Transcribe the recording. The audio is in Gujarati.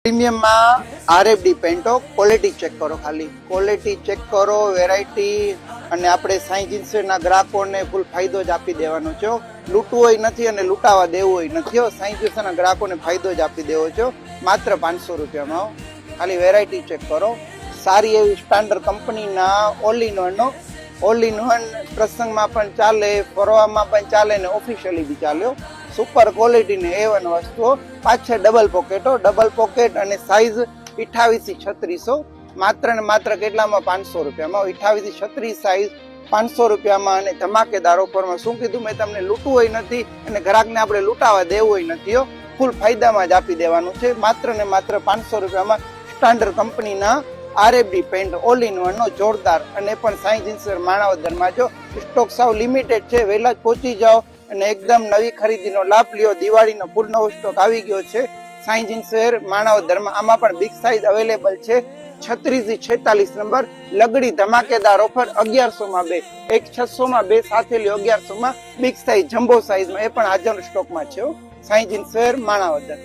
પ્રીમિયમ માં આરએફડી પેન્ટો ક્વોલિટી ચેક કરો, ખાલી ક્વોલિટી ચેક કરો, વેરાયટી, અને આપણે સાઈ જીન્સના ગ્રાહકોને ફૂલ ફાયદો જ આપી દેવાનો છે. લૂંટવું હોય નથી અને લૂંટાવા દેવું હોય નથી. સાઈ જીન્સના ગ્રાહકોને ફાયદો જ આપી દેવો છે. માત્ર 500 રૂપિયામાં. ખાલી વેરાયટી ચેક કરો. સારી એવી સ્ટાન્ડર્ડ કંપનીના ઓલ ઇન વન પ્રસંગમાં પણ ચાલે, ફરવામાં પણ ચાલે ને ઓફિશિયલી બી ચાલ્યો. સુપર ક્વોલિટી ને A1 વસ્તુઓ. પાછળ ડબલ પોકેટ અને સાઈઝ 28 થી 3600. માત્ર ને માત્ર કેટલામાં? 500 રૂપિયામાં. 28 થી 36 સાઈઝ 500 રૂપિયામાં. અને ધમાકેદાર ઓફરમાં. શું કીધું મેં તમને? લૂંટવું હોય નથી અને ગ્રાહકને આપણે લૂંટાવા દેવું હોય નથી. ફૂલ ફાયદામાં જ આપી દેવાનું છે. માત્ર ને માત્ર 500 રૂપિયામાં સ્ટાન્ડર્ડ કંપનીના આરએફડી પેન્ટ ઓલ ઇન વન નો જોરદાર, અને પણ સાઈ જીન્સ માણાવદરમાં. જો સ્ટોક સાવ લિમિટેડ છે, વહેલા જ પહોંચી જાઓ અને એકદમ નવી ખરીદીનો લાભ લ્યો. દિવાળીનો ફૂલ નવો સ્ટોક આવી ગયો છે સાઈ જીન્સ માણાવદરમાં. આમાં પણ બિગ સાઈઝ અવેલેબલ છે. 36 થી 46 નંબર. લગડી ધમાકેદાર ઓફર. 1100 માં 2, એક 600 માં 2 સાથે લ્યો. 1100 માં બિગ સાઈઝ જમ્બો સાઈઝમાં. એ પણ હાજર સ્ટોકમાં છે સાઈ જીન્સ માણાવદર.